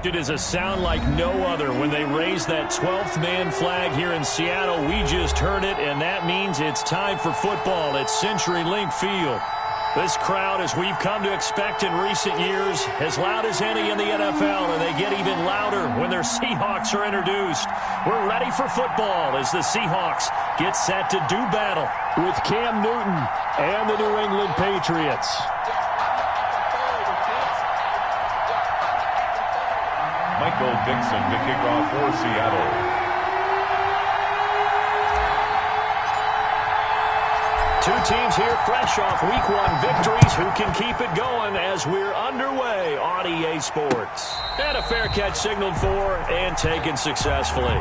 It is a sound like no other when they raise that 12th man flag here in Seattle. We just heard it, and that means it's time for football at CenturyLink Field. This crowd, as we've come to expect in recent years, as loud as any in the NFL, and they get even louder when their Seahawks are introduced. We're ready for football as the Seahawks get set to do battle with Cam Newton and the New England Patriots. Michael Dixon to kick off for Seattle. Two teams here fresh off Week 1 victories who can keep it going as we're underway on EA Sports. And a fair catch signaled for and taken successfully.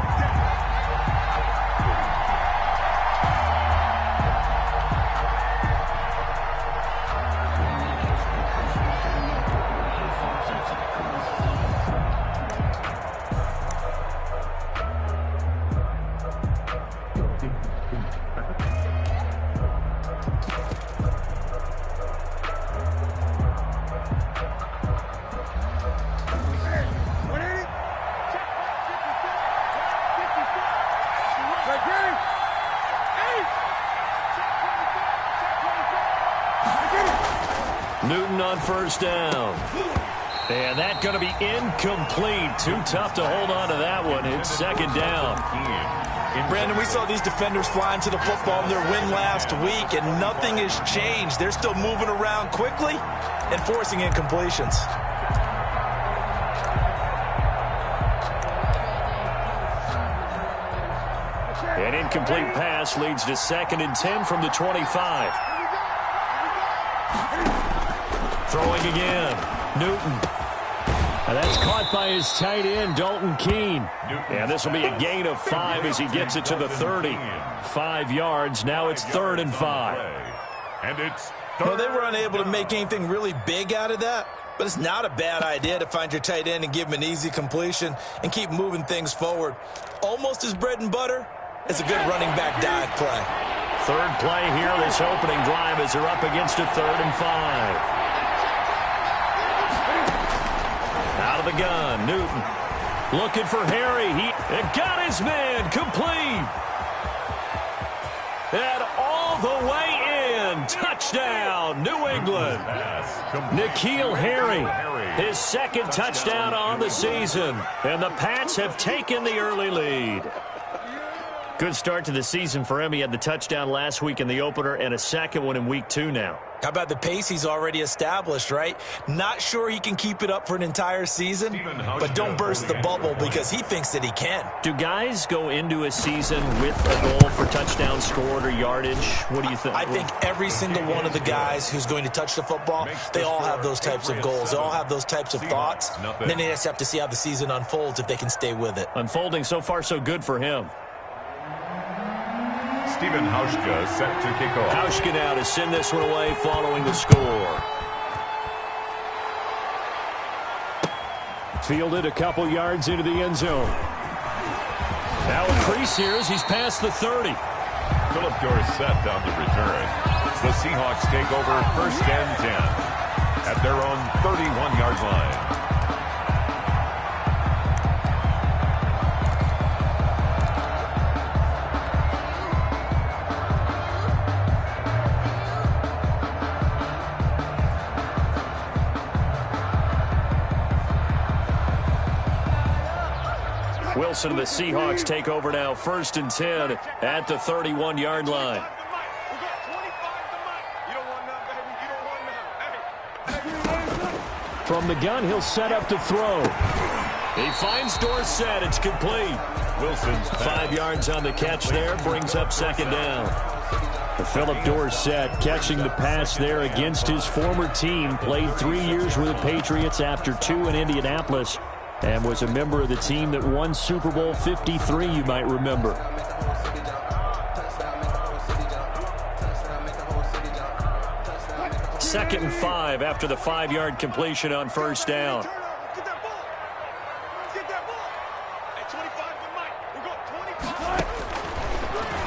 Newton on first down. And that's going to be incomplete. Too tough to hold on to that one. It's second down. Brandon, we saw these defenders flying to the football in their win last week, and nothing has changed. They're still moving around quickly and forcing incompletions. An incomplete pass leads to 2nd and 10 from the 25. Throwing again. Newton. And that's caught by his tight end, Dalton Keene. And this will be a gain of 5 as he gets it to the 30. 5 yards. Now it's 3rd and 5. And it's well, they were unable to make anything really big out of that, but it's not a bad idea to find your tight end and give him an easy completion and keep moving things forward. Almost as bread and butter as a good running back dive play. Third play here, this opening drive as they're up against a 3rd and 5. Out of the gun, Newton looking for Harry. He got his man complete. And all the way in. Touchdown, New England. N'Keal Harry, his 2nd touchdown on the season. And the Pats have taken the early lead. Good start to the season for him. He had the touchdown last week in the opener and a second one in Week 2 now. How about the pace he's already established, right? Not sure he can keep it up for an entire season, but don't burst the bubble because he thinks that he can. Do guys go into a season with a goal for touchdown scored or yardage? What do you think? I think every single one of the guys who's going to touch the football, they all have those types of goals. They all have those types of thoughts. And then they just have to see how the season unfolds if they can stay with it. Unfolding so far so good for him. Stephen Hauschka set to kick off. Hauschka now to send this one away following the score. Fielded a couple yards into the end zone. Now a crease here as he's past the 30. Philip Dorsett on the return. The Seahawks take over 1st and 10 at their own 31-yard line. Wilson and the Seahawks take over now 1st and 10 at the 31-yard line. From the gun, he'll set up to throw. He finds Dorsett. It's complete. Wilson's 5 yards on the catch there. Brings up 2nd down. Philip Dorsett catching the pass there against his former team. Played 3 years with the Patriots after 2 in Indianapolis. And was a member of the team that won Super Bowl 53, you might remember. Second and 5 after the 5-yard completion on 1st down.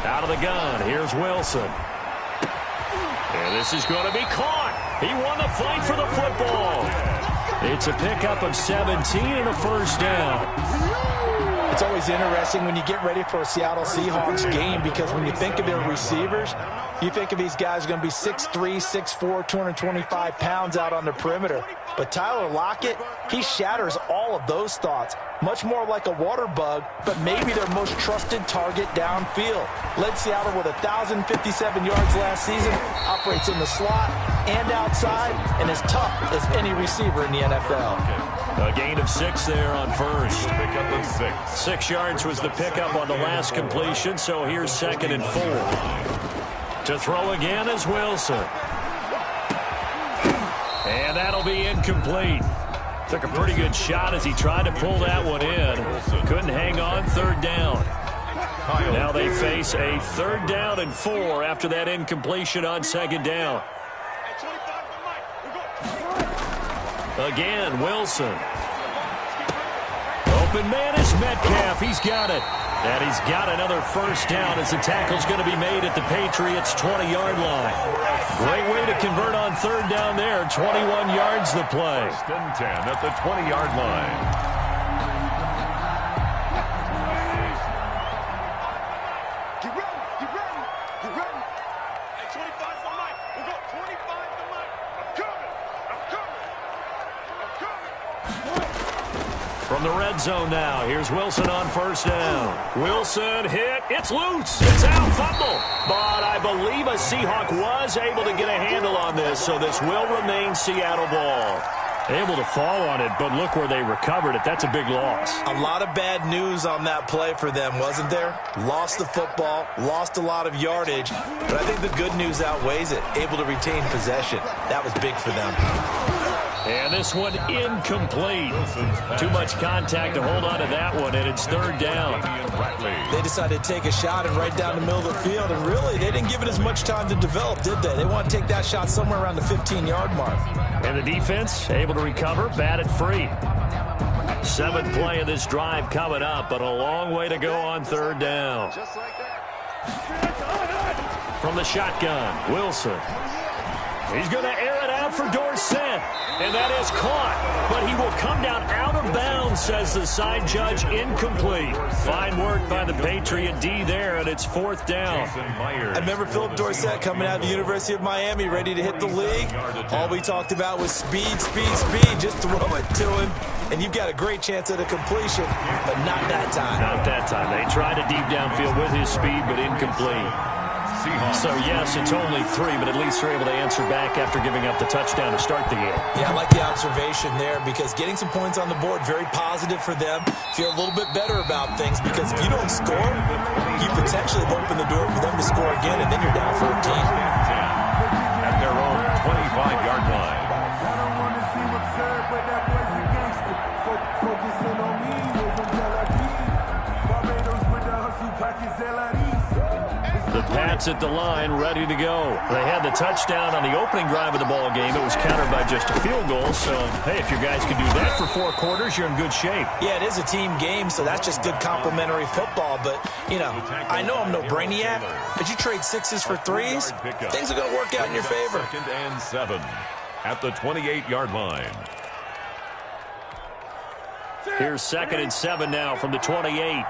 Out of the gun, here's Wilson. And this is going to be caught. He won the fight for the football. It's a pickup of 17 and a first down. It's always interesting when you get ready for a Seattle Seahawks game because when you think of their receivers, you think of these guys are going to be 6'3", 6'4", 225 pounds out on the perimeter. But Tyler Lockett, he shatters all of those thoughts. Much more like a water bug, but maybe their most trusted target downfield. Led Seattle with 1,057 yards last season, operates in the slot and outside, and is tough as any receiver in the NFL. A gain of 6 there on first. Pickup of 6. 6 yards was the pickup on the last completion, so here's 2nd and 4. To throw again is Wilson. And that'll be incomplete. Took a pretty good shot as he tried to pull that one in. Couldn't hang on, 3rd down. Now they face a 3rd down and 4 after that incompletion on 2nd down. Again, Wilson. Open man is Metcalf. He's got it. And he's got another first down as the tackle's going to be made at the Patriots' 20-yard line. Great way to convert on 3rd down there. 21 yards the play. 1st and 10 at the 20-yard line. From the red zone now, here's Wilson on 1st down. Wilson hit. It's loose. It's out. Fumble. But I believe a Seahawk was able to get a handle on this, so this will remain Seattle ball. Able to fall on it, but look where they recovered it. That's a big loss. A lot of bad news on that play for them, wasn't there? Lost the football, lost a lot of yardage, but I think the good news outweighs it. Able to retain possession. That was big for them. And this one incomplete. Too much contact to hold on to that one, and it's 3rd down. They decided to take a shot and right down the middle of the field, and really, they didn't give it as much time to develop, did they? They want to take that shot somewhere around the 15-yard mark. And the defense able to recover, batted free. 7th play of this drive coming up, but a long way to go on 3rd down. From the shotgun, Wilson. He's going to air it out for Dorsett, and that is caught. But he will come down out of bounds, says the side judge, incomplete. Fine work by the Patriot D there, and it's 4th down. I remember Philip Dorsett coming out of the University of Miami, ready to hit the league. All we talked about was speed, speed, speed. Just throw it to him, and you've got a great chance at a completion, but not that time. Not that time. They tried a deep downfield with his speed, but incomplete. So, yes, it's only 3, but at least they're able to answer back after giving up the touchdown to start the game. Yeah, I like the observation there because getting some points on the board, very positive for them. Feel a little bit better about things because if you don't score, you potentially open the door for them to score again, and then you're down 14. At their own 25-yard line. The Pats at the line, ready to go. They had the touchdown on the opening drive of the ball game. It was countered by just a field goal. So, hey, if your guys can do that for 4 quarters, you're in good shape. Yeah, it is a team game, so that's just good complimentary football. But, you know, I know I'm no brainiac, but you trade 6s for 3s, things are going to work out in your favor. 2nd and 7 at the 28-yard line. Here's 2nd and 7 now from the 28.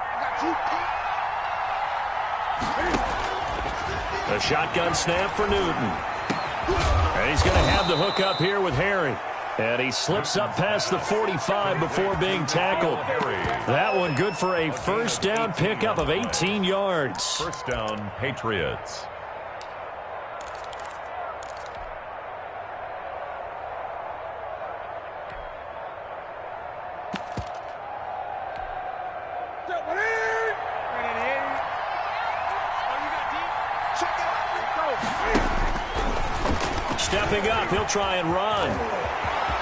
A shotgun snap for Newton. And he's going to have the hook up here with Harry. And he slips up past the 45 before being tackled. That one good for a first down pickup of 18 yards. First down, Patriots. Stepping up, he'll try and run.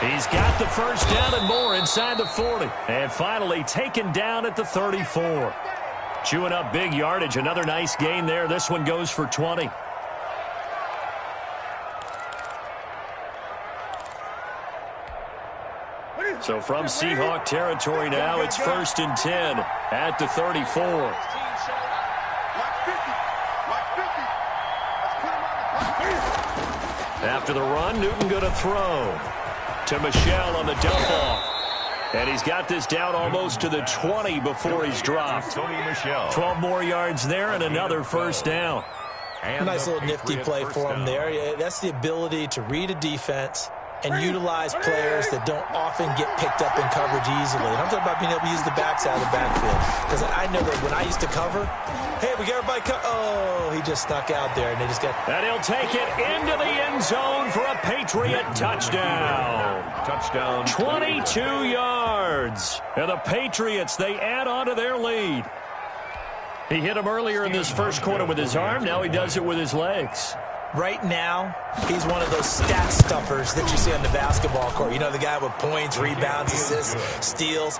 He's got the first down and more inside the 40. And finally taken down at the 34. Chewing up big yardage. Another nice gain there. This one goes for 20. So from Seahawk territory now, it's 1st and 10 at the 34. After the run, Newton going to throw. to Michel on the dump-off. And he's got this down almost to the 20 before he's dropped. 12 more yards there and another first down. Nice little nifty play for him there. Yeah, that's the ability to read a defense and utilize players that don't often get picked up in coverage easily. And I'm talking about being able to use the backside of the backfield. Because I know that when I used to cover, hey, we got everybody oh, he just snuck out there, and they just got... And he'll take it into the end zone for a Patriot touchdown. Touchdown. 22 yards. And the Patriots, they add on to their lead. He hit him earlier in this first quarter with his arm. Now he does it with his legs. Right now, he's one of those stat stuffers that you see on the basketball court. You know, the guy with points, rebounds, assists, steals.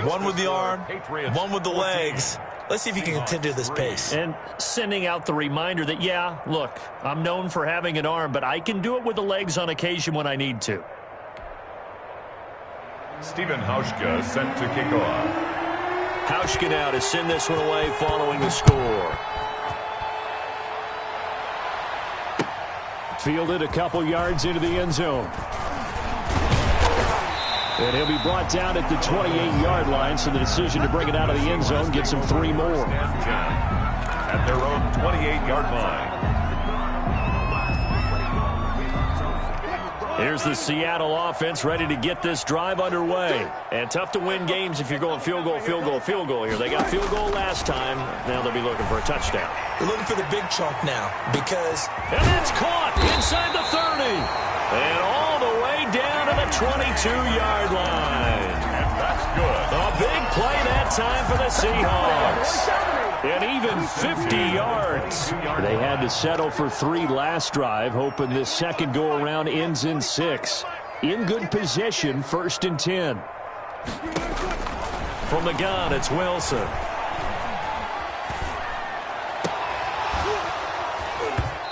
One with the arm, one with the legs. Let's see if he can continue this pace. And sending out the reminder that, yeah, look, I'm known for having an arm, but I can do it with the legs on occasion when I need to. Stephen Hauschka sent to kick off. Hauschka now to send this one away following the score. Fielded a couple yards into the end zone. And he'll be brought down at the 28-yard line, so the decision to bring it out of the end zone gets him 3 more. At their own 28-yard line. Here's the Seattle offense ready to get this drive underway. And tough to win games if you're going field goal, field goal, field goal here. They got field goal last time. Now they'll be looking for a touchdown. They're looking for the big chunk now because... And it's caught inside the 30. And all the way down to the 22-yard line. And that's good. A big play that time for the Seahawks. And even 50 yards. They had to settle for 3 last drive, hoping this second go-around ends in 6. In good position, 1st and 10. From the gun, it's Wilson.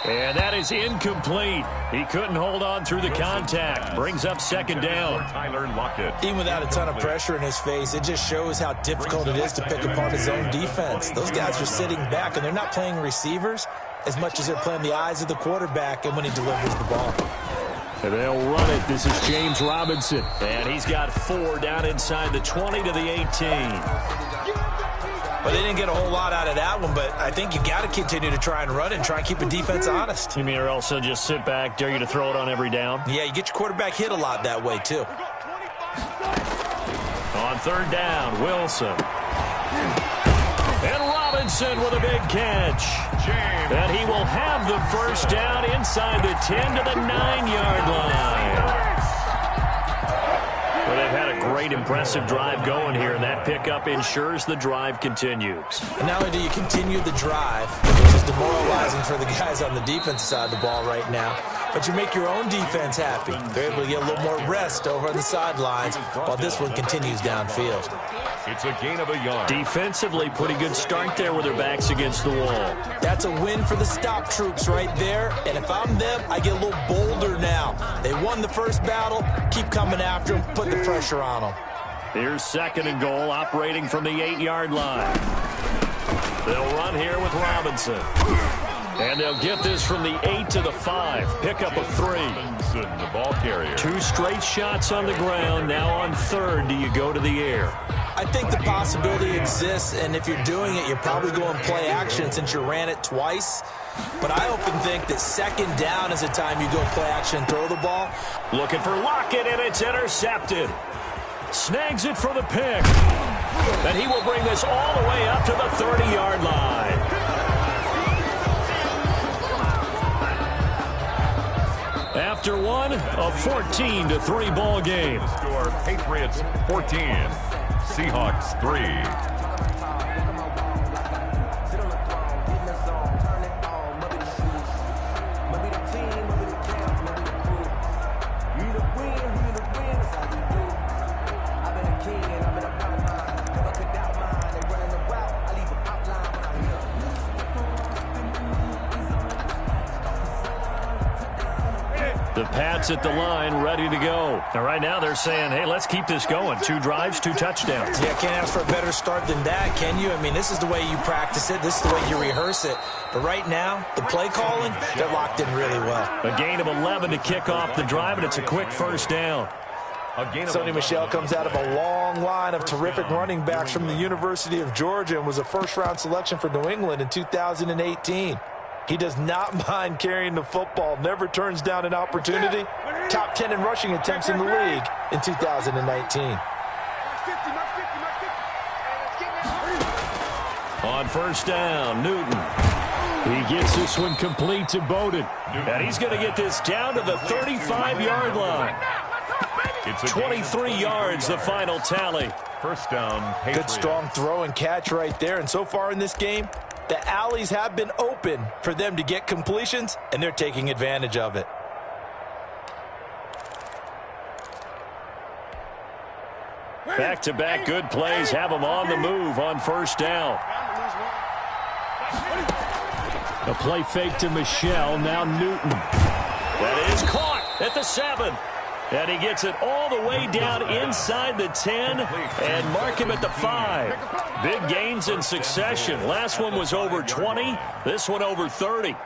And that is incomplete. He couldn't hold on through the contact. Brings up 2nd down. Tyler Lockett. Even without a ton of pressure in his face, it just shows how difficult it is to pick apart his own defense. Those guys are sitting back, and they're not playing receivers as much as they're playing the eyes of the quarterback and when he delivers the ball. And they'll run it. This is James Robinson. And he's got 4 down inside the 20 to the 18. Well, they didn't get a whole lot out of that one, but I think you got to continue to try and run it and try and keep a defense honest. You mean or else they'll just sit back, dare you to throw it on every down? Yeah, you get your quarterback hit a lot that way, too. On 3rd down, Wilson. And Robinson with a big catch. And he will have the 1st down inside the 10 to the 9-yard line. Well, they've had a great, impressive drive going here, and that pickup ensures the drive continues. And not only do you continue the drive, which is demoralizing for the guys on the defensive side of the ball right now, but you make your own defense happy. They're able to get a little more rest over on the sidelines while this one continues downfield. It's a gain of a yard. Defensively, pretty good start there with their backs against the wall. That's a win for the stop troops right there. And if I'm them, I get a little bolder now. They won the first battle. Keep coming after them. Put the pressure on them. Here's 2nd and goal, operating from the 8-yard line. They'll run here with Robinson. And they'll get this from the 8 to the 5. Pickup of 3. The ball carrier. 2 straight shots on the ground. Now on 3rd, do you go to the air? I think the possibility exists, and if you're doing it, you're probably going play action since you ran it twice. But I often think that 2nd down is the time you go play action and throw the ball. Looking for Lockett, and it's intercepted. Snags it for the pick. And he will bring this all the way up to the 30-yard line. After one, a 14-3 ball game. Score Patriots 14, Seahawks 3. The Pats at the line, ready to go. Now, right now, they're saying, hey, let's keep this going. 2 drives, 2 touchdowns. Yeah, can't ask for a better start than that, can you? I mean, this is the way you practice it. This is the way you rehearse it. But right now, the play calling, they're locked in really well. A gain of 11 to kick off the drive, and it's a quick first down. Sonny Michel comes out of a long line of terrific running backs from the University of Georgia and was a first-round selection for New England in 2018. He does not mind carrying the football, never turns down an opportunity. Top 10 in rushing attempts in the league in 2019. On first down, Newton. He gets this one complete to Bowden. And he's going to get this down to the 35-yard line. 23 yards, the final tally. First down, Patriots. Good strong throw and catch right there. And so far in this game, the alleys have been open for them to get completions, and they're taking advantage of it. Back-to-back good plays have them on the move on first down. A play fake to Michel, now Newton. That is caught at the 7. And he gets it all the way down inside the 10 and mark him at the 5. Big gains in succession. Last one was over 20. This one over 30.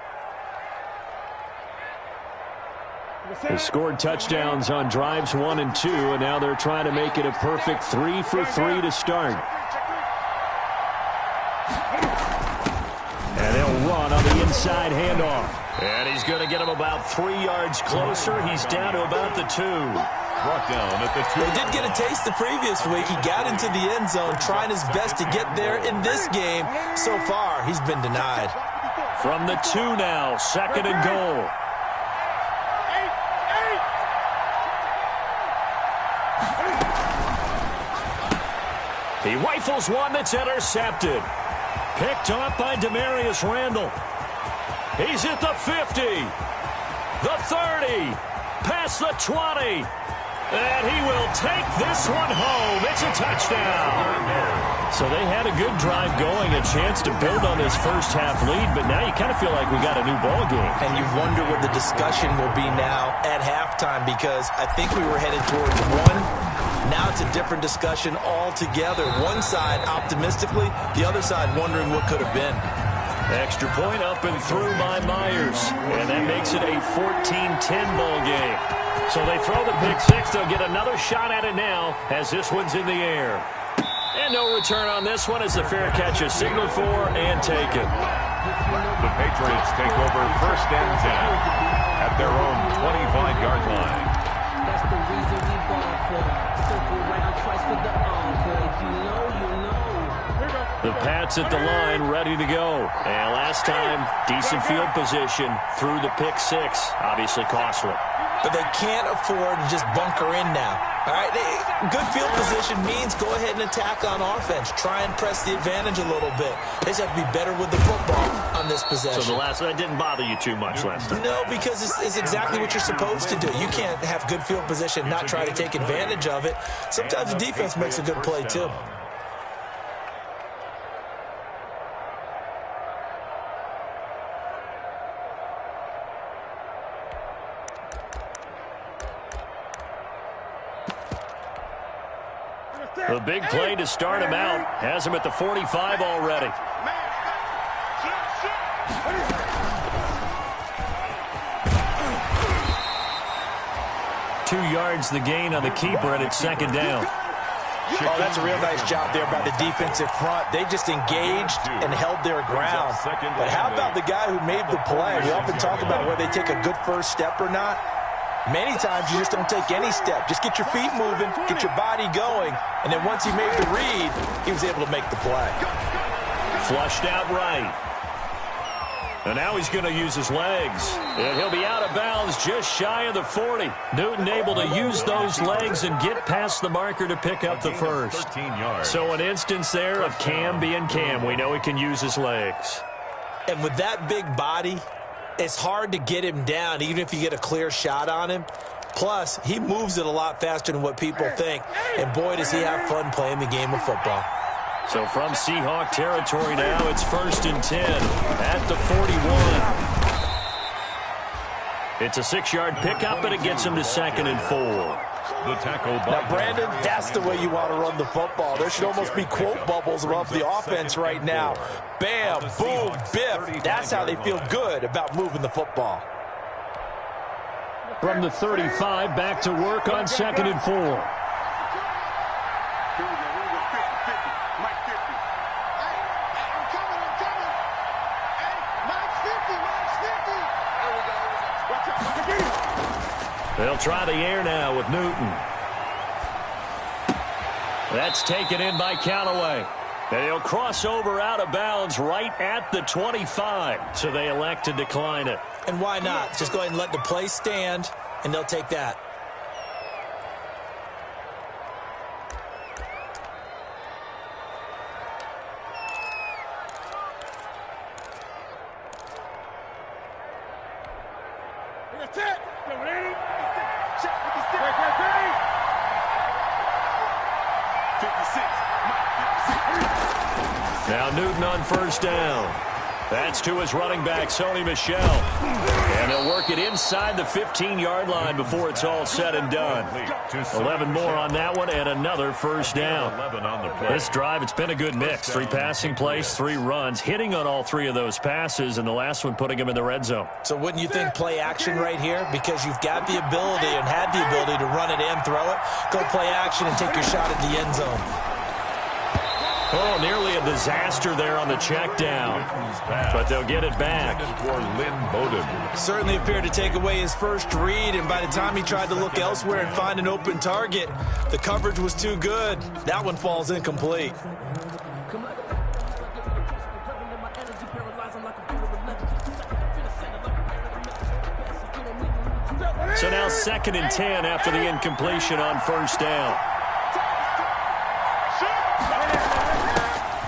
They scored touchdowns on drives 1 and 2, and now they're trying to make it a perfect 3 for 3 to start. And they'll run on the inside handoff. And he's going to get him about 3 yards closer. He's down to about the 2. Brought down at the 2. They did get a taste the previous week. He got into the end zone, trying his best to get there in this game. So far, he's been denied. From the 2 now, 2nd and goal. He rifles one that's intercepted. Picked off by Demarius Randall. He's at the 50, the 30, past the 20, and he will take this one home. It's a touchdown. So they had a good drive going, a chance to build on this first half lead, but now you kind of feel like we got a new ball game. And you wonder what the discussion will be now at halftime, because I think we were headed towards 1. Now it's a different discussion altogether. One side optimistically, the other side wondering what could have been. Extra point up and through by Myers. And that makes it a 14-10 ball game. So they throw the pick 6. They'll get another shot at it now as this one's in the air. And no return on this one as the fair catch is signaled for and taken. The Patriots take over first and 10 at their own 25-yard line. That's the reason we bought for. Circle round twice for the encore. If you know, you know. The Pats at the line, ready to go. And last time, decent field position through the pick 6. Obviously costly. But they can't afford to just bunker in now. All right, good field position means go ahead and attack on offense. Try and press the advantage a little bit. They just have to be better with the football on this possession. So the last one didn't bother you too much last time? No, because it's exactly what you're supposed to do. You can't have good field position, not try to take advantage of it. Sometimes the defense makes a good play, too. The big play to start him out. Has him at the 45 already. Two yards the gain on the keeper, and it's 2nd down. Oh, that's a real nice job there by the defensive front. They just engaged and held their ground. But how about the guy who made the play? We often talk about whether they take a good first step or not. Many times you just don't take any step. Just get your feet moving, get your body going, and then once he made the read, he was able to make the play. Flushed out right. And now he's going to use his legs. And he'll be out of bounds just shy of the 40. Newton able to use those legs and get past the marker to pick up the first. 13 yards. So an instance there of Cam being Cam. We know he can use his legs. And with that big body, it's hard to get him down, even if you get a clear shot on him. Plus, he moves it a lot faster than what people think. And boy, does he have fun playing the game of football. So from Seahawk territory now, it's 1st and 10 at the 41. It's a 6-yard pickup, and it gets him to 2nd and 4. The tackle. Now, Brandon, that's the way you want to run the football. There should almost be quote bubbles above the offense right now. Bam, boom, biff. That's how they feel good about moving the football. From the 35, back to work on 2nd and 4. They'll try the air now with Newton. That's taken in by Callaway. They'll cross over out of bounds right at the 25, so they elect to decline it. And why not? Just go ahead and let the play stand, and they'll take that. Now Newton on 1st down. That's to his running back, Sony Michel. And he'll work it inside the 15-yard line before it's all said and done. 11 more on that one and another 1st down. This drive, it's been a good mix. 3 passing plays, 3 runs, hitting on all 3 of those passes, and the last one putting him in the red zone. So wouldn't you think play action right here? Because you've got the ability and had the ability to run it and throw it. Go play action and take your shot at the end zone. Oh, nearly a disaster there on the check down. But they'll get it back. Certainly appeared to take away his first read, and by the time he tried to look elsewhere and find an open target, the coverage was too good. That one falls incomplete. So now 2nd and 10 after the incompletion on 1st down.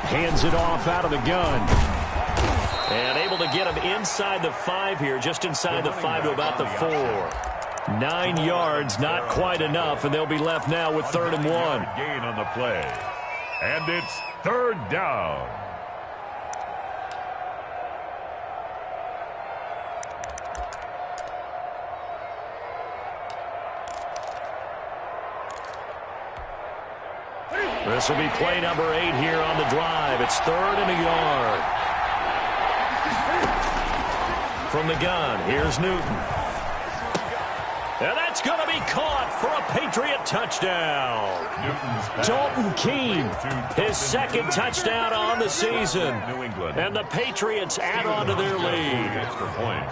Hands it off out of the gun. And able to get him inside the 5 here, just inside the 5 to about the 4. 9 yards, not quite enough, and they'll be left now with 3rd and 1. Gain on the play. And it's 3rd down. This will be play number 8 here on the drive. It's 3rd and a yard. From the gun, here's Newton. And that's going to be caught for a Patriot touchdown. Dalton Keene, his 2nd touchdown on the season. And the Patriots add on to their lead. Extra point.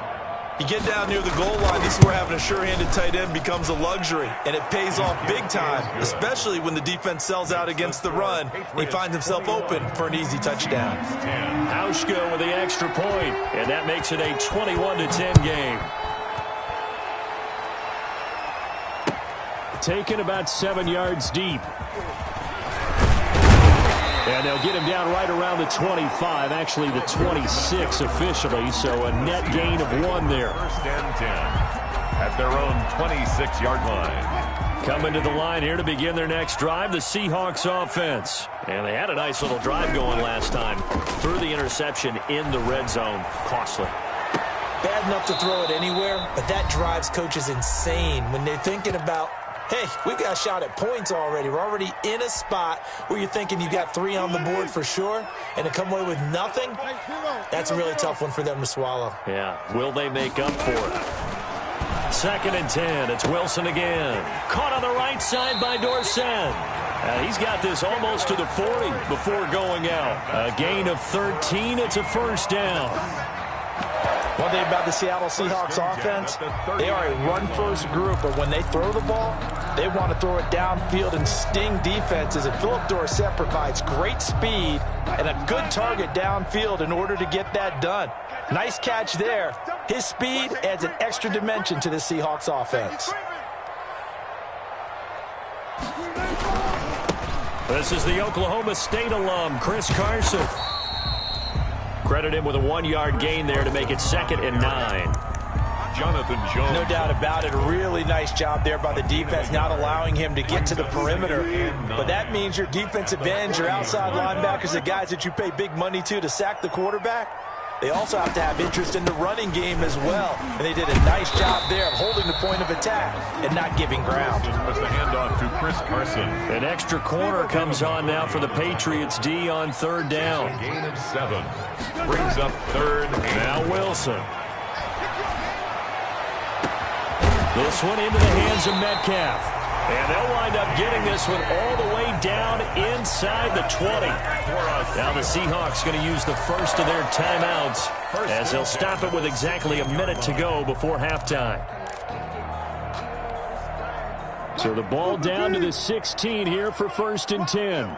You get down near the goal line, this is where having a sure-handed tight end becomes a luxury, and it pays off big time, especially when the defense sells out against the run. He finds himself open for an easy touchdown. Hauschka with the extra point, and that makes it a 21-10 game. Taken about 7 yards deep. And they'll get him down right around the 25, actually the 26 officially, so a net gain of 1 there. 1st and 10 at their own 26-yard line. Coming to the line here to begin their next drive, the Seahawks offense. And they had a nice little drive going last time. Threw the interception in the red zone. Costly. Bad enough to throw it anywhere, but that drives coaches insane when they're thinking about, hey, we've got a shot at points already. We're already in a spot where you're thinking you got 3 on the board for sure, and to come away with nothing, that's a really tough one for them to swallow. Yeah, will they make up for it? 2nd and 10, it's Wilson again. Caught on the right side by Dorsett. He's got this almost to the 40 before going out. A gain of 13, it's a 1st down. One thing about the Seattle Seahawks offense, they are a run-first group, but when they throw the ball, they want to throw it downfield and sting defenses, and Philip Dorsett provides great speed and a good target downfield in order to get that done. Nice catch there. His speed adds an extra dimension to the Seahawks offense. This is the Oklahoma State alum, Chris Carson. Credit him with a 1-yard gain there to make it 2nd and 9. Jonathan Jones. No doubt about it. A really nice job there by the defense, not allowing him to get to the perimeter. But that means your defensive ends, your outside linebackers, the guys that you pay big money to sack the quarterback, They also have to have interest in the running game as well. And they did a nice job there of holding the point of attack and not giving ground. Was the handoff to Chris Carson. An extra corner comes on now for the Patriots D on third down. A gain of 7. Brings up third. Now Wilson. This one into the hands of Metcalf. And they'll wind up getting this one all the way down inside the 20. Now the Seahawks going to use the first of their timeouts as they'll stop it with exactly a minute to go before halftime. So the ball down to the 16 here for 1st and 10.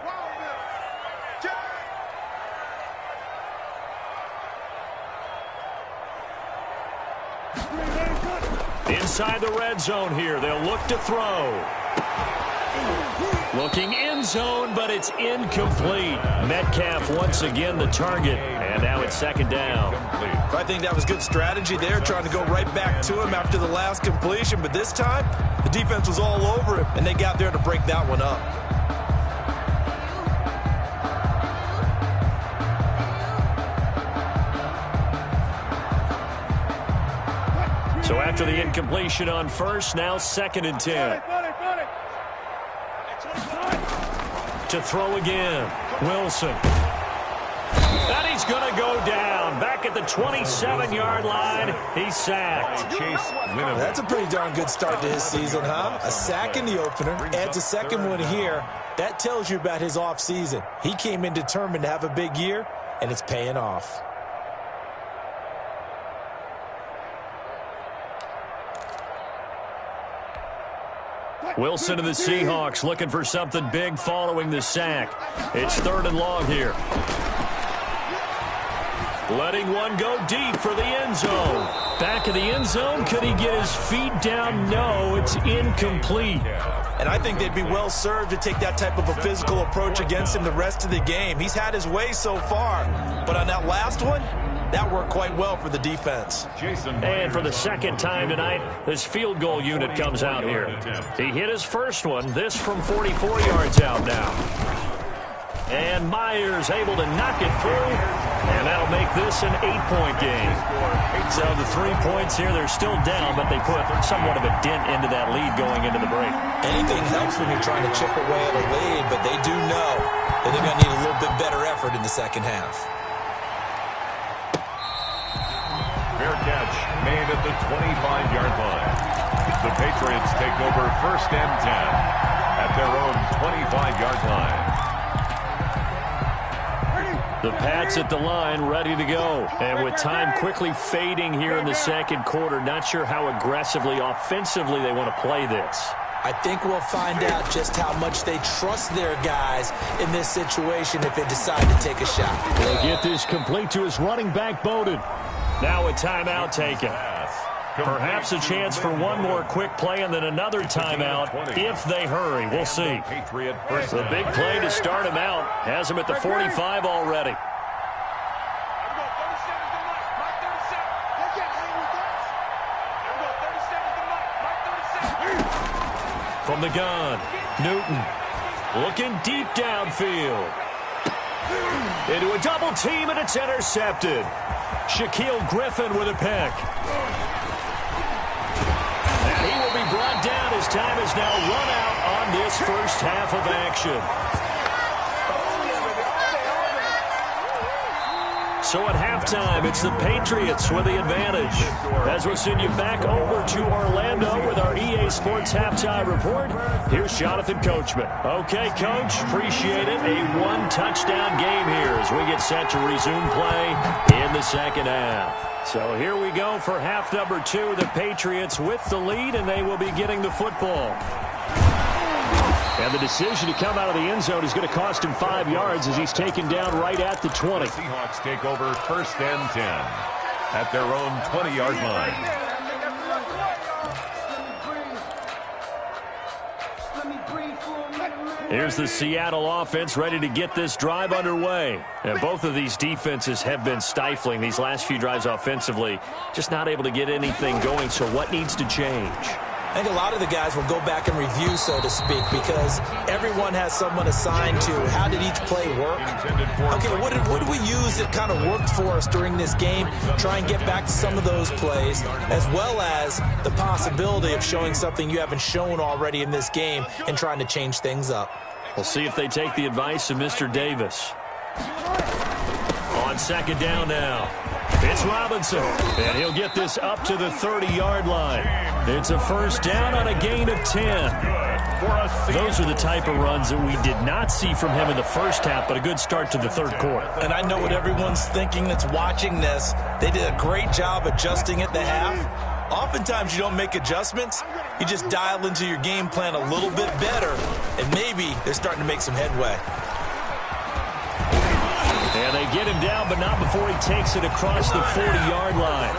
Inside the red zone here, they'll look to throw. Looking end zone, but it's incomplete. Metcalf once again the target, and now it's 2nd down. I think that was good strategy there, trying to go right back to him after the last completion. But this time, the defense was all over him, and they got there to break that one up. So after the incompletion on first, now 2nd and 10. To throw again, Wilson. And he's going to go down. Back at the 27-yard line, he's sacked. That's a pretty darn good start to his season, huh? A sack in the opener, adds a second one here. That tells you about his offseason. He came in determined to have a big year, and it's paying off. Wilson and the Seahawks looking for something big following the sack. It's 3rd and long here. Letting one go deep for the end zone. Back of the end zone. Could he get his feet down? No, it's incomplete. And I think they'd be well served to take that type of a physical approach against him the rest of the game. He's had his way so far. But on that last one, that worked quite well for the defense. And for the 2nd time tonight, this field goal unit comes out here. He hit his first one, this from 44 yards out now. And Myers able to knock it through, and that'll make this an 8-point game. So the 3 points here, they're still down, but they put somewhat of a dent into that lead going into the break. Anything helps when you're trying to chip away at a lead, but they do know that they're going to need a little bit better effort in the second half. Fair catch made at the 25-yard line. The Patriots take over 1st and 10 at their own 25-yard line. The Pats at the line ready to go. And with time quickly fading here in the 2nd quarter, not sure how aggressively, offensively they want to play this. I think we'll find out just how much they trust their guys in this situation if they decide to take a shot. They'll get this complete to his running back, Bowden. Now a timeout taken. Perhaps a chance for one more quick play and then another timeout if they hurry. We'll see. The big play to start him out has him at the 45 already. From the gun, Newton looking deep downfield. Into a double team, and it's intercepted. Shaquille Griffin with a pick. And he will be brought down as time is now run out on this first half of action. So at halftime, it's the Patriots with the advantage. As we'll send you back over to Orlando with our EA Sports Halftime Report, here's Jonathan Coachman. Okay, Coach, appreciate it. A one-touchdown game here as we get set to resume play in the second half. So here we go for half number 2. The Patriots with the lead, and they will be getting the football. And the decision to come out of the end zone is going to cost him 5 yards as he's taken down right at the 20. The Seahawks take over 1st and 10 at their own 20-yard line. Here's the Seattle offense ready to get this drive underway. And both of these defenses have been stifling these last few drives offensively. Just not able to get anything going, so what needs to change? I think a lot of the guys will go back and review, so to speak, because everyone has someone assigned to how did each play work. Okay, what did we use that kind of worked for us during this game? Try and get back to some of those plays, as well as the possibility of showing something you haven't shown already in this game and trying to change things up. We'll see if they take the advice of Mr. Davis. On second down now, it's Robinson, and he'll get this up to the 30-yard line. It's a first down on a gain of 10. Those are the type of runs that we did not see from him in the first half, but a good start to the third quarter. And I know what everyone's thinking that's watching this. They did a great job adjusting at the half. Oftentimes you don't make adjustments. You just dial into your game plan a little bit better, and maybe they're starting to make some headway. And they get him down, but not before he takes it across the 40-yard line.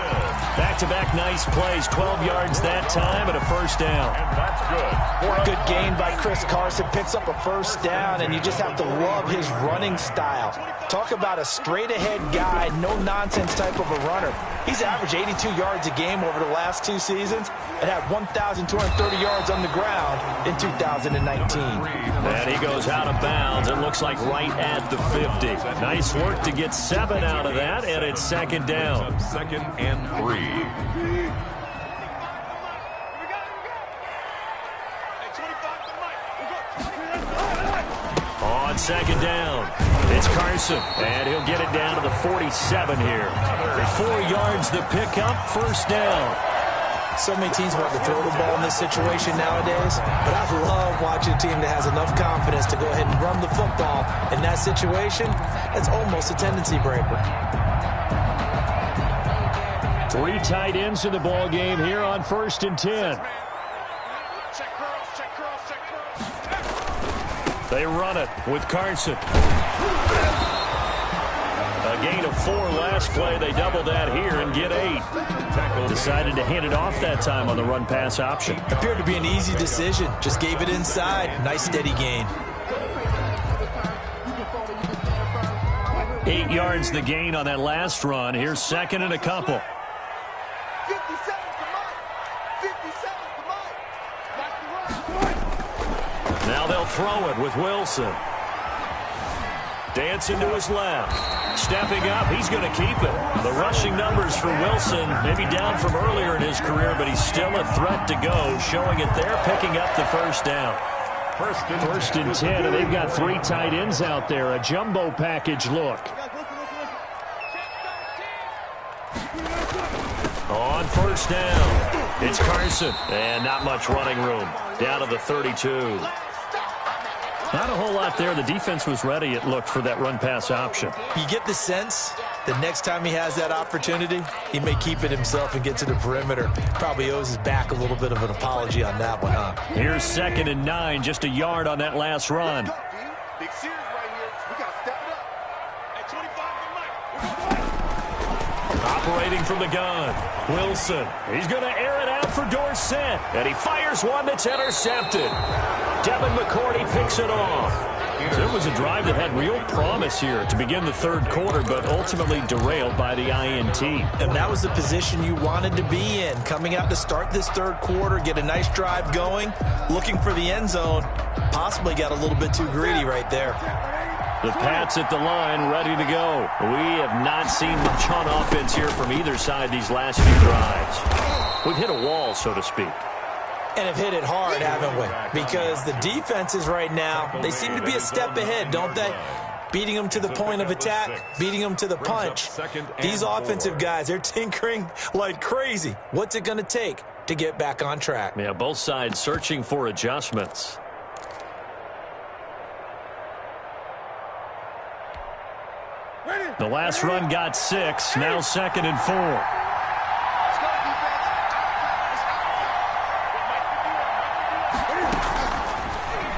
Back-to-back nice plays, 12 yards that time, and a first down. And that's good. Good gain by Chris Carson, picks up a first down, and you just have to love his running style. Talk about a straight-ahead guy, no-nonsense type of a runner. He's averaged 82 yards a game over the last 2 seasons and had 1,230 yards on the ground in 2019. And he goes out of bounds. It looks like right at the 50. Nice work to get 7 out of that, and it's second down. Second and 3. On second down, it's Carson, and he'll get it down to the 47 here. 4 yards the pickup, first down. So many teams want to throw the ball in this situation nowadays, but I love watching a team that has enough confidence to go ahead and run the football. In that situation, that's almost a tendency breaker. 3 tight ends in the ball game here on 1st and 10. They run it with Carson. A gain of 4 last play. They double that here and get 8. Decided to hand it off that time on the run-pass option. Appeared to be an easy decision. Just gave it inside. Nice steady gain. 8 yards the gain on that last run. Here's second and a couple. Now they'll throw it with Wilson. Dancing to his left. Stepping up, he's going to keep it. The rushing numbers for Wilson, maybe down from earlier in his career, but he's still a threat to go, showing it there, picking up the first down. First and 10, and they've got 3 tight ends out there. A jumbo package look. On first down, it's Carson, and not much running room. Down to the 32. Not a whole lot there. The defense was ready, it looked, for that run-pass option. You get the sense that next time he has that opportunity, he may keep it himself and get to the perimeter. Probably owes his back a little bit of an apology on that one, huh? Here's second and 9, just a yard on that last run. Big series right here. We got to step it up. At 25 Operating from the gun, Wilson. He's going to air it out for Dorsett, and he fires one that's intercepted. Devin McCourty picks it off. So it was a drive that had real promise here to begin the third quarter, but ultimately derailed by the INT. And that was the position you wanted to be in, coming out to start this third quarter, get a nice drive going, looking for the end zone. Possibly got a little bit too greedy right there. The Pats at the line, ready to go. We have not seen much on offense here from either side these last few drives. We've hit a wall, so to speak. And have hit it hard, haven't we? Because the defenses right now, they seem to be a step ahead, don't they? Beating them to the point of attack, beating them to the punch. These offensive guys, they're tinkering like crazy. What's it going to take to get back on track? Yeah, both sides searching for adjustments. The last run got 6, now second and 4.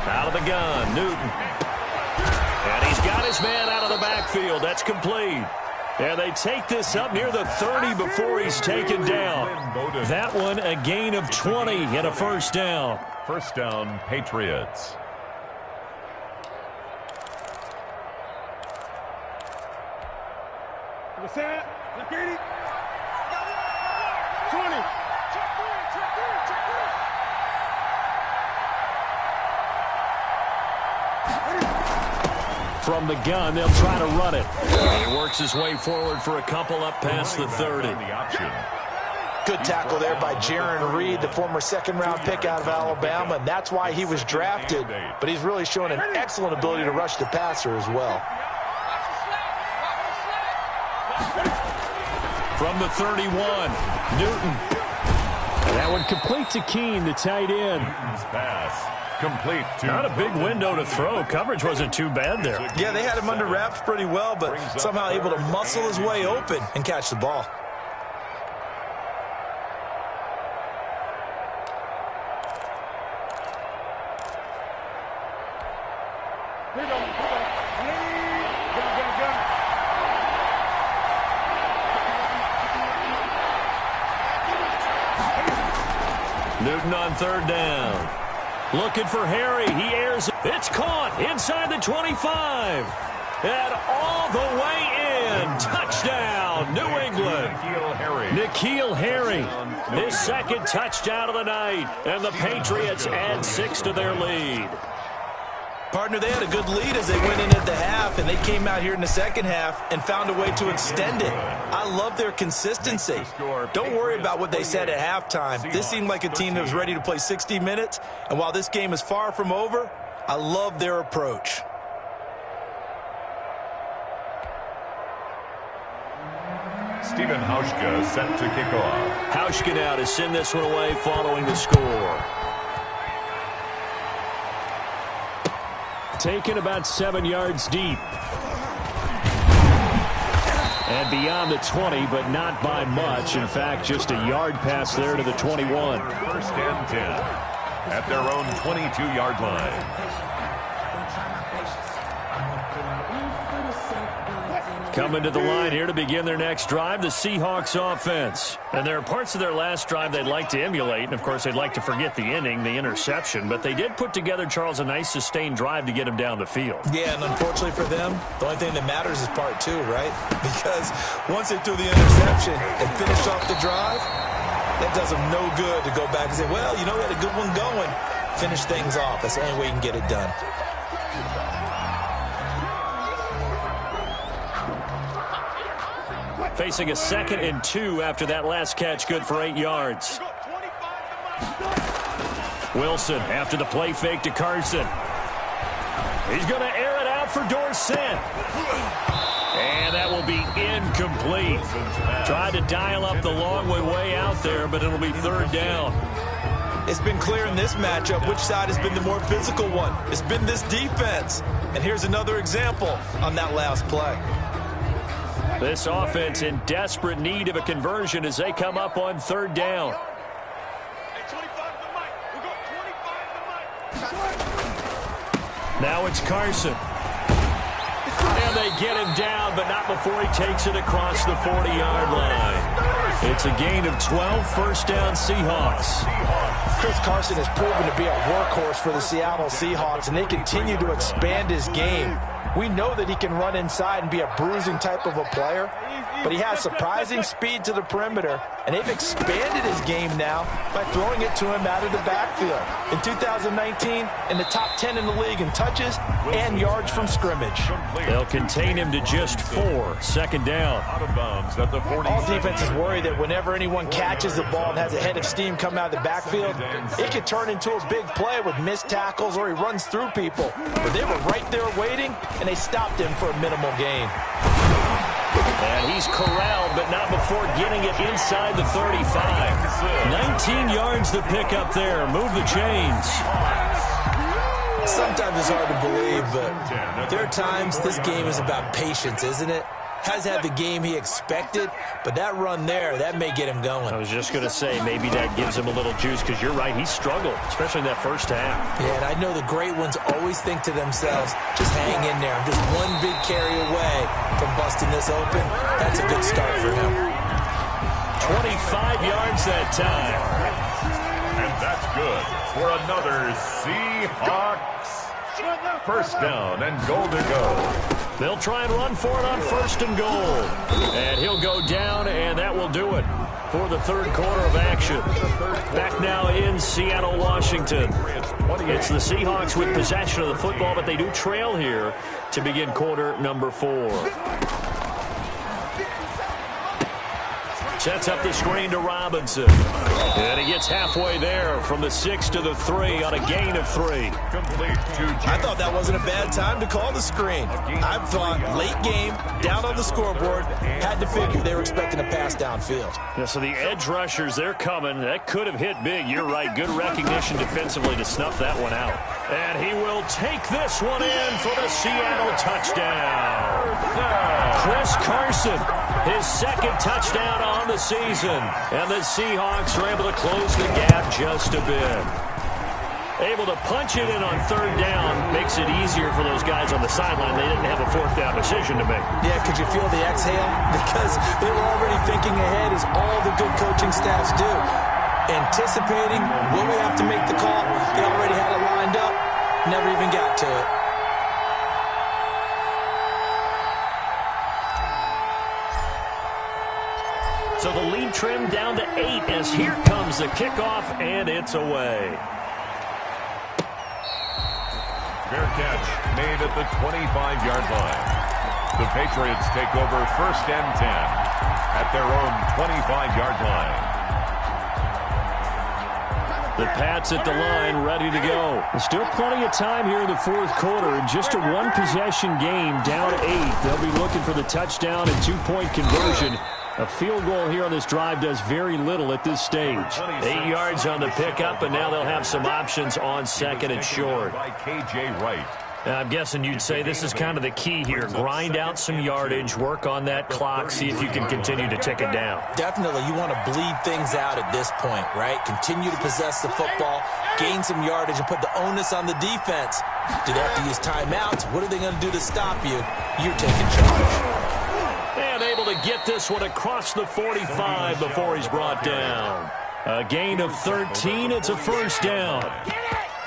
Out of the gun, Newton. And he's got his man out of the backfield. That's complete. And they take this up near the 30 before he's taken down. That one a gain of 20 and a first down. First down, Patriots. Set. Look at it. 20. from the gun. They'll try to run it. He works his way forward for a couple up past the 30. Good tackle there by Jaron Reed, the former second-round pick out of Alabama. And that's why he was drafted. But he's really shown an excellent ability to rush the passer as well. From the 31, Newton. And that one complete to Keene, the tight end. Newton's pass complete to... Not a big window to throw. Coverage wasn't too bad there. Yeah, they had him under wraps pretty well, but somehow able to muscle his way open and catch the ball. Newton on third down. Looking for Harry. He airs it. It's caught inside the 25. And all the way in. Touchdown, New England. N'Keal Harry. His second touchdown of the night. And the Patriots add 6 to their lead. Partner, they had a good lead as they went into the half, and they came out here in the second half and found a way to extend it. I love their consistency. Don't worry about what they said at halftime. This seemed like a team that was ready to play 60 minutes, and while this game is far from over, I love their approach. Stephen Hauschka set to kick off. Hauschka now to send this one away following the score. Taken about 7 yards deep. And beyond the 20, but not by much. In fact, just a yard pass there to the 21. First and 10 at their own 22-yard line. Coming to the line here to begin their next drive, the Seahawks offense. And there are parts of their last drive they'd like to emulate. And, of course, they'd like to forget the inning, the interception. But they did put together, Charles, a nice sustained drive to get him down the field. Yeah, and unfortunately for them, the only thing that matters is part 2, right? Because once they threw the interception and finished off the drive, that does them no good to go back and say, well, you know, we had a good one going. Finish things off. That's the only way you can get it done. Facing a 2nd and 2 after that last catch, good for 8 yards. Wilson after the play fake to Carson. He's going to air it out for Dorsett. And that will be incomplete. Tried to dial up the long way out there, but it'll be third down. It's been clear in this matchup which side has been the more physical one. It's been this defense. And here's another example on that last play. This offense in desperate need of a conversion as they come up on third down. Now it's Carson. And they get him down, but not before he takes it across the 40-yard line. It's a gain of 12, first down Seahawks. Chris Carson has proven to be a workhorse for the Seattle Seahawks, and they continue to expand his game. We know that he can run inside and be a bruising type of a player, but he has surprising speed to the perimeter, and they've expanded his game now by throwing it to him out of the backfield. In 2019, in the top 10 in the league in touches and yards from scrimmage. They'll contain him to just 4, second down. Out of bounds at the 40. All defenses worry that whenever anyone catches the ball and has a head of steam come out of the backfield, it could turn into a big play with missed tackles or he runs through people. But they were right there waiting, and they stopped him for a minimal gain. And he's corralled, but not before getting it inside the 35. 19 yards to pick up there. Move the chains. Sometimes it's hard to believe, but there are times this game is about patience, isn't it? Has had the game he expected, but that run there, that may get him going. I was just going to say, maybe that gives him a little juice, because you're right, he struggled, especially in that first half. Yeah, and I know the great ones always think to themselves, just hang in there. I'm just one big carry away from busting this open. That's a good start for him. 25 yards that time. And that's good for another Seahawks first down and goal to go. They'll try and run for it on first and goal. And he'll go down, and that will do it. for the third quarter of action. Back now in Seattle, Washington. It's the Seahawks with possession of the football, but they do trail here to begin quarter number 4. Sets up the screen to Robinson. And he gets halfway there from the 6 to the 3 on a gain of 3. I thought that wasn't a bad time to call the screen. I thought late game, down on the scoreboard, had to figure they were expecting a pass downfield. Yeah, so the edge rushers, they're coming. That could have hit big. You're right. Good recognition defensively to snuff that one out. And he will take this one in for the Seattle touchdown. Chris Carson, his second touchdown on the season. And the Seahawks are able to close the gap just a bit. Able to punch it in on third down makes it easier for those guys on the sideline. They didn't have a fourth down decision to make. Yeah, could you feel the exhale? Because they were already thinking ahead, as all the good coaching staffs do. Anticipating, will we have to make the call? They already had it lined up, never even got to it. So the lead trimmed down to 8 as here comes the kickoff, and it's away. Fair catch made at the 25-yard line. The Patriots take over 1st and 10 at their own 25-yard line. The Pats at the line, ready to go. There's still plenty of time here in the fourth quarter. Just a one-possession game, down 8. They'll be looking for the touchdown and two-point conversion. A field goal here on this drive does very little at this stage. 8 yards on the pickup, and now they'll have some options on second and short. By K.J. Wright. I'm guessing you'd say this is kind of the key here. Grind out some yardage, work on that clock, see if you can continue to tick it down. Definitely, you want to bleed things out at this point, right? Continue to possess the football, gain some yardage, and put the onus on the defense. Do they have to use timeouts? What are they going to do to stop you? You're taking charge. And able to get this one across the 45 before he's brought down. A gain of 13, it's a first down.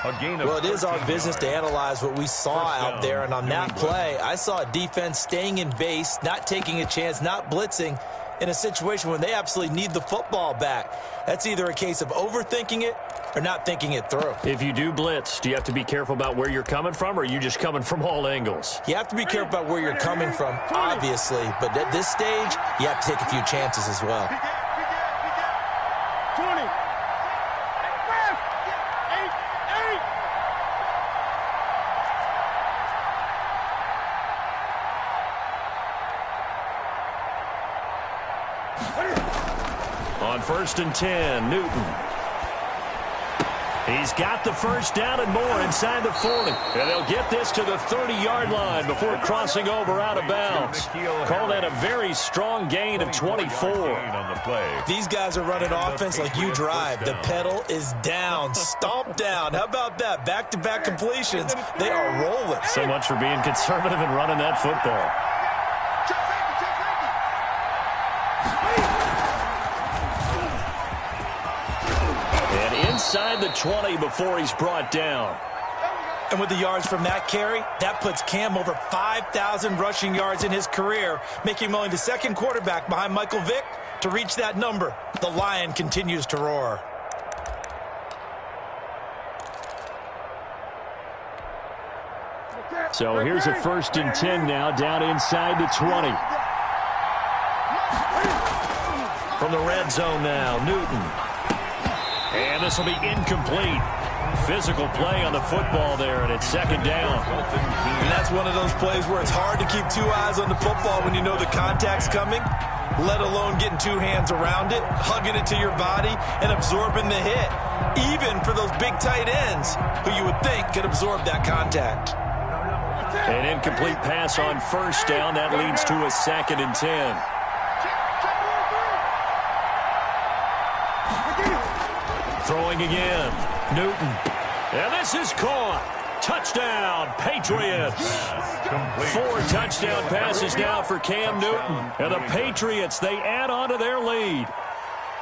Well, it is our business to analyze what we saw out there, and on that play, I saw a defense staying in base, not taking a chance, not blitzing, in a situation when they absolutely need the football back. That's either a case of overthinking it or not thinking it through. If you do blitz, do you have to be careful about where you're coming from, or are you just coming from all angles? You have to be careful about where you're coming from, obviously, but at this stage, you have to take a few chances as well. 20. On 1st and 10, Newton. He's got the first down and more inside the 40. And they'll get this to the 30-yard line before crossing over out of bounds. Call that a very strong gain of 24. These guys are running offense like you drive. The pedal is down, stomped down. How about that? Back-to-back completions. They are rolling. So much for being conservative and running that football. Inside the 20 before he's brought down. And with the yards from that carry, that puts Cam over 5,000 rushing yards in his career, making him only the second quarterback behind Michael Vick to reach that number. The Lion continues to roar. So here's a 1st and 10 now, down inside the 20. From the red zone now, Newton. And this will be incomplete. Physical play on the football there, and it's second down. And that's one of those plays where it's hard to keep 2 eyes on the football when you know the contact's coming, let alone getting 2 hands around it, hugging it to your body, and absorbing the hit, even for those big tight ends who you would think could absorb that contact. An incomplete pass on 1st down. That leads to a 2nd and 10. Throwing again, Newton. And this is caught. Touchdown, Patriots. 4 touchdown passes now for Cam Newton. And the Patriots, they add on to their lead.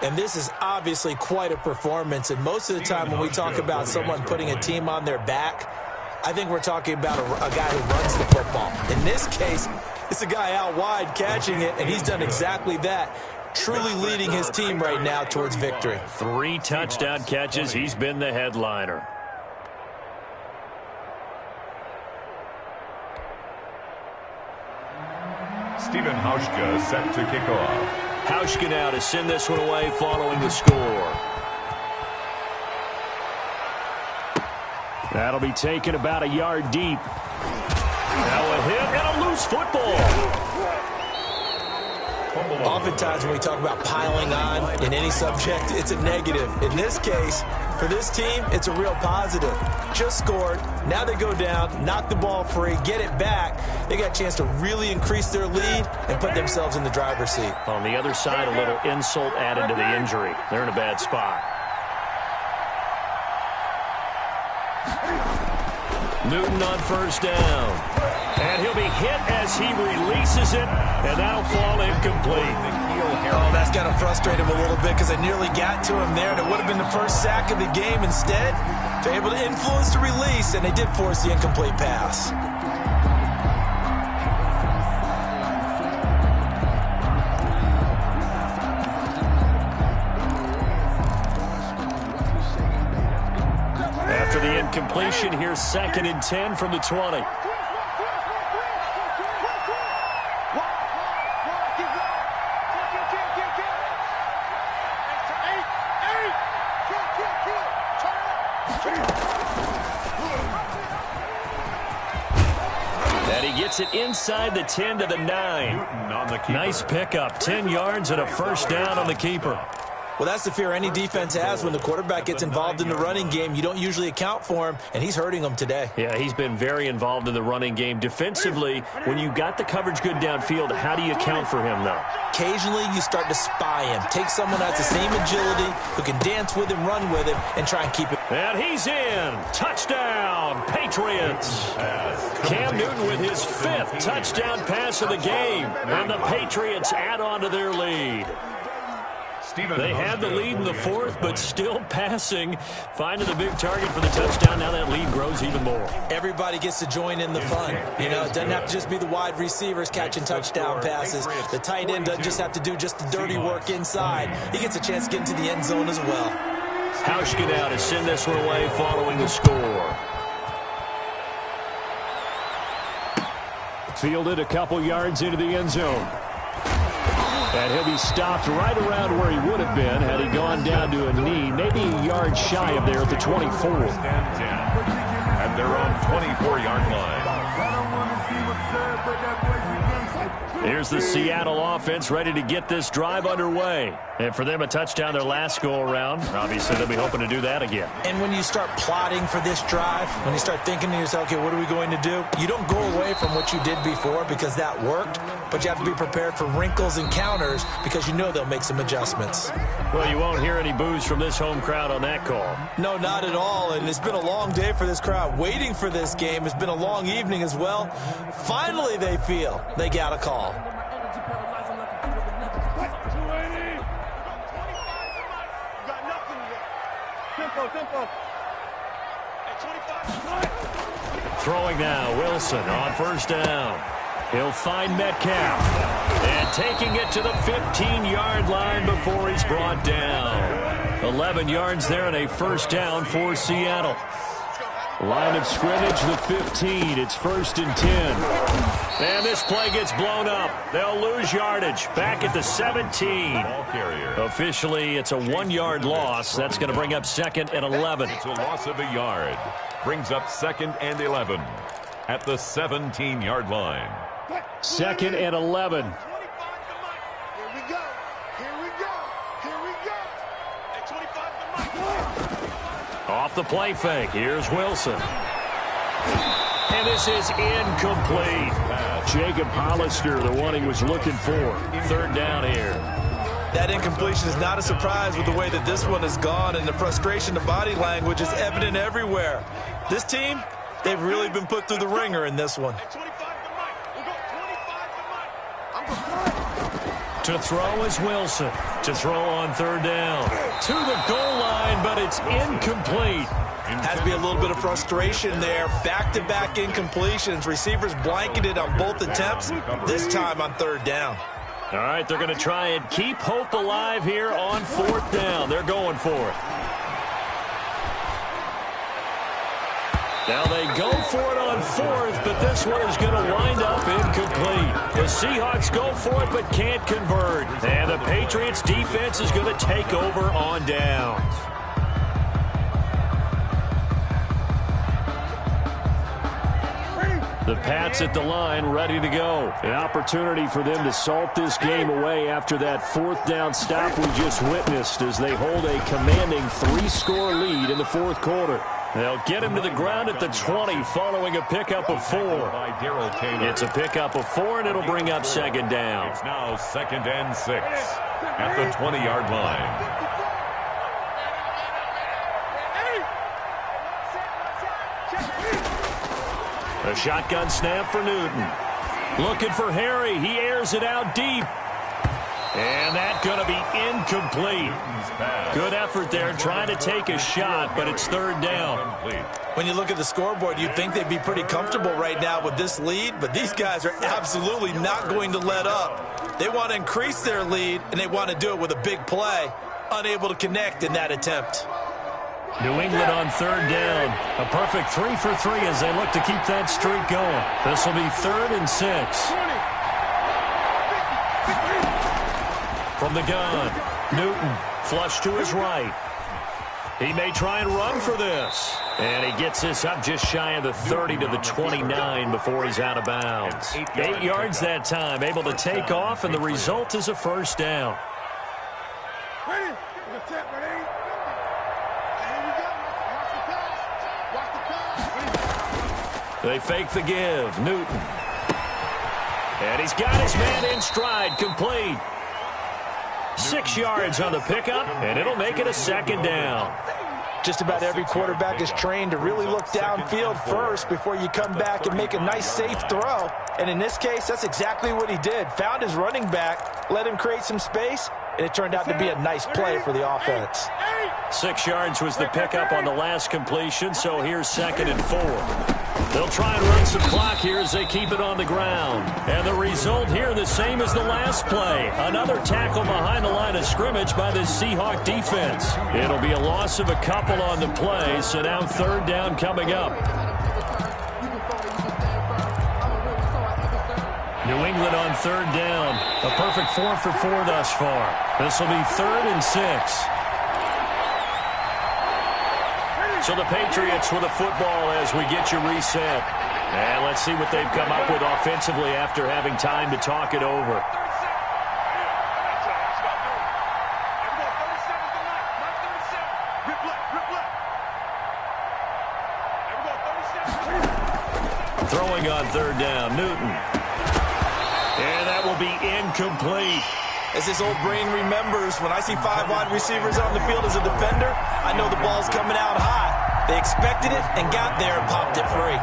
And this is obviously quite a performance. And most of the time when we talk about someone putting a team on their back, I think we're talking about a guy who runs the football. In this case, it's a guy out wide catching it, and he's done exactly that. truly leading his team right now towards victory. 3 touchdown catches. He's been the headliner. Steven Hauschka set to kick off. Hauschka now to send this one away following the score. That'll be taken about a yard deep. Now a hit and a loose football. Oftentimes when we talk about piling on in any subject, it's a negative. In this case, for this team, it's a real positive. Just scored. Now they go down, knock the ball free, get it back. They got a chance to really increase their lead and put themselves in the driver's seat. On the other side, a little insult added to the injury. They're in a bad spot. Newton on first down. And he'll be hit as he releases it, and that'll fall incomplete. Oh, that's got to frustrate him a little bit because I nearly got to him there, and it would have been the first sack of the game. Instead, they're able to influence the release, and they did force the incomplete pass. After the incompletion, here's 2nd and 10 from the 20. And he gets it inside the 10 to the 9. Nice pickup. 10 yards and a first down on the keeper. Well, that's the fear any defense has when the quarterback gets involved in the running game. You don't usually account for him, and he's hurting them today. Yeah, he's been very involved in the running game. Defensively, when you got the coverage good downfield, how do you account for him, though? Occasionally, you start to spy him. Take someone who has the same agility, who can dance with him, run with him, and try and keep him. And he's in. Touchdown, Patriots. Cam Newton with his 5th touchdown pass of the game. And the Patriots add on to their lead. They had the lead in the 4th, but still passing. Finding the big target for the touchdown. Now that lead grows even more. Everybody gets to join in the fun. You know, it doesn't have to just be the wide receivers catching touchdown passes. The tight end doesn't just have to do just the dirty work inside. He gets a chance to get into the end zone as well. Hauschka now to send this one away following the score. Fielded a couple yards into the end zone. And he'll be stopped right around where he would have been had he gone down to a knee, maybe a yard shy of there at the 24. At their own 24-yard line. Here's the Seattle offense ready to get this drive underway. And for them, a touchdown their last go-around. Obviously, they'll be hoping to do that again. And when you start plotting for this drive, when you start thinking to yourself, okay, what are we going to do? You don't go away from what you did before because that worked, but you have to be prepared for wrinkles and counters because you know they'll make some adjustments. Well, you won't hear any boos from this home crowd on that call. No, not at all, and it's been a long day for this crowd. Waiting for this game. It's been a long evening as well. Finally, they feel they got a call. Throwing now, Wilson on first down. He'll find Metcalf. And taking it to the 15-yard line before he's brought down. 11 yards there and a first down for Seattle. Line of scrimmage, the 15. It's 1st and 10. And this play gets blown up. They'll lose yardage. Back at the 17. Ball carrier. Officially, it's a 1-yard loss. That's going to bring up 2nd and 11. It's a loss of a yard. Brings up 2nd and 11 at the 17-yard line. 2nd and 11. Here we go. Here we go. Here we go. At 25 Off the play fake. Here's Wilson. And this is incomplete. Jacob Hollister, the one he was looking for. 3rd down here. That incompletion is not a surprise with the way that this one has gone, and the frustration, the body language is evident everywhere. This team, they've really been put through the ringer in this one. To throw is Wilson. To throw on 3rd down. To the goal line, but it's incomplete. Has to be a little bit of frustration there. Back-to-back incompletions. Receivers blanketed on both attempts, this time on 3rd down. All right, they're going to try and keep hope alive here on 4th down. They're going for it. Now they go for it on 4th, but this one is going to wind up incomplete. The Seahawks go for it, but can't convert. And the Patriots defense is going to take over on downs. The Pats at the line, ready to go. An opportunity for them to salt this game away after that 4th down stop we just witnessed as they hold a commanding 3-score lead in the 4th quarter. They'll get him to the ground at the 20 following a pickup of 4. It's a pickup of 4, and it'll bring up 2nd down. It's now 2nd and 6 at the 20-yard line. A shotgun snap for Newton. Looking for Harry. He airs it out deep. And that's going to be incomplete. Good effort there trying to take a shot, but it's 3rd down. When you look at the scoreboard, you'd think they'd be pretty comfortable right now with this lead, but these guys are absolutely not going to let up. They want to increase their lead, and they want to do it with a big play. Unable to connect in that attempt. New England on 3rd down. A perfect 3 for 3 as they look to keep that streak going. This will be 3rd and 6. From the gun, Newton flush to his right. He may try and run for this. And he gets this up just shy of the 30 to the 29 before he's out of bounds. 8 yards that time, able to take off, and the result is a 1st down. They fake the give. Newton. And he's got his man in stride. Complete. 6 yards on the pickup, and it'll make it a 2nd down. Just about every quarterback is trained to really look downfield first before you come back and make a nice, safe throw. And in this case, that's exactly what he did. Found his running back, let him create some space, and it turned out to be a nice play for the offense. 6 yards was the pickup on the last completion, so here's 2nd and 4. They'll try and run some clock here as they keep it on the ground. And the result here the same as the last play. Another tackle behind the line of scrimmage by the Seahawk defense. It'll be a loss of a couple on the play, so now 3rd down coming up. New England on 3rd down. A perfect 4 for 4 thus far. This will be 3rd and 6. So the Patriots with the football as we get you reset. And let's see what they've come up with offensively after having time to talk it over. Throwing on 3rd down, Newton. And that will be incomplete. As this old brain remembers, when I see 5 wide receivers on the field as a defender, I know the ball's coming out high. They expected it and got there and popped it free.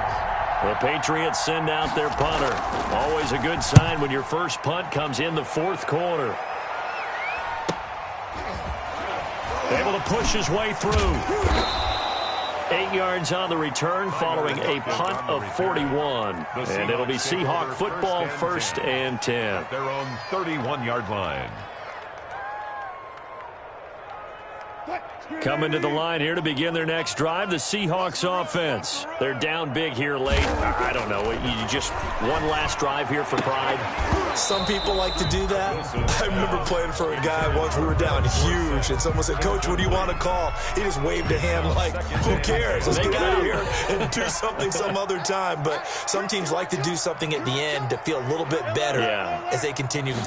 The Patriots send out their punter. Always a good sign when your first punt comes in the 4th quarter. Able to push his way through. 8 yards on the return following a punt of 41. And it'll be Seahawk football 1st and 10. Their own 31-yard line. Coming to the line here to begin their next drive, the Seahawks offense. They're down big here late. I don't know. You just one last drive here for pride? Some people like to do that. I remember playing for a guy once. We were down huge, and someone said, "Coach, what do you want to call?" He just waved a hand like, "Who cares? Let's get out of here and do something some other time." But some teams like to do something at the end to feel a little bit better as they continue to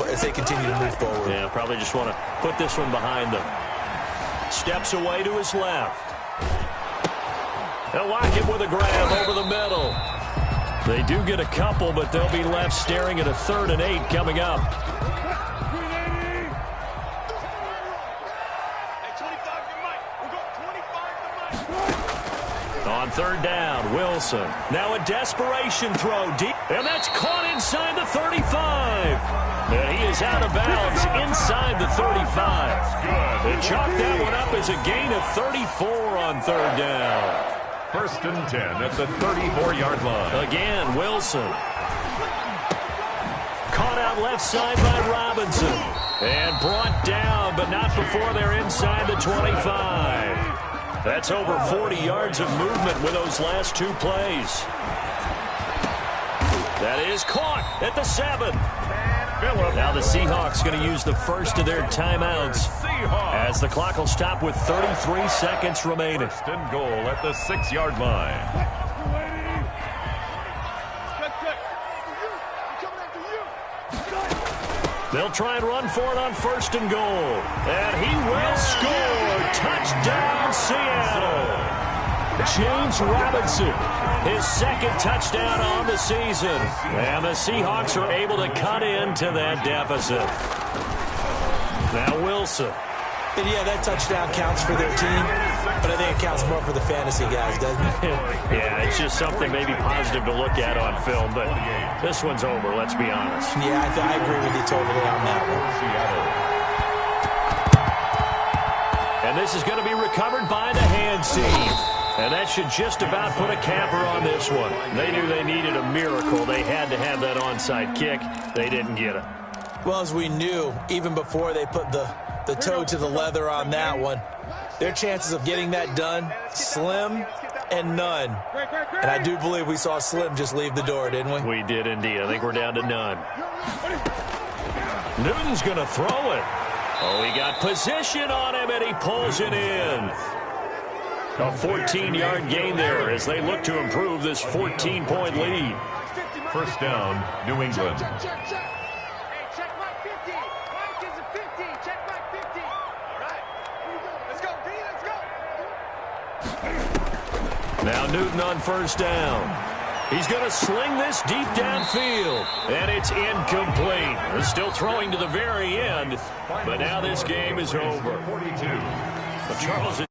move forward. Yeah, probably just want to put this one behind them. Steps away to his left. They'll lock it with a grab over the middle. They do get a couple, but they'll be left staring at a 3rd and 8 coming up. On 3rd down, Wilson. Now a desperation throw deep, and that's caught inside the 35. And he is out of bounds inside the 35. They chalk that one up as a gain of 34 on 3rd down. 1st and 10 at the 34-yard line. Again, Wilson. Caught out left side by Robinson. And brought down, but not before they're inside the 25. That's over 40 yards of movement with those last two plays. That is caught at the 7. Now the Seahawks going to use the first of their timeouts as the clock will stop with 33 seconds remaining. First and goal at the 6-yard line. They'll try and run for it on first and goal. And he will score. Touchdown, Seattle. James Robinson, his second touchdown on the season. And the Seahawks are able to cut into that deficit. Now Wilson. And yeah, that touchdown counts for their team, but I think it counts more for the fantasy guys, doesn't it? Yeah, it's just something maybe positive to look at on film, but this one's over, let's be honest. Yeah, I agree with you totally on that one. And this is going to be recovered by the hands team. And that should just about put a capper on this one. They knew they needed a miracle. They had to have that onside kick. They didn't get it. Well, as we knew, even before they put the toe to the leather on that one, their chances of getting that done, slim and none. And I do believe we saw Slim just leave the door, didn't we? We did indeed. I think we're down to none. Newton's going to throw it. Oh, he got position on him, and he pulls it in. A 14-yard gain there as they look to improve this 14-point lead. First down, New England. Now Newton on first down. He's going to sling this deep downfield, and it's incomplete. They're still throwing to the very end, but now this game is over. But Charles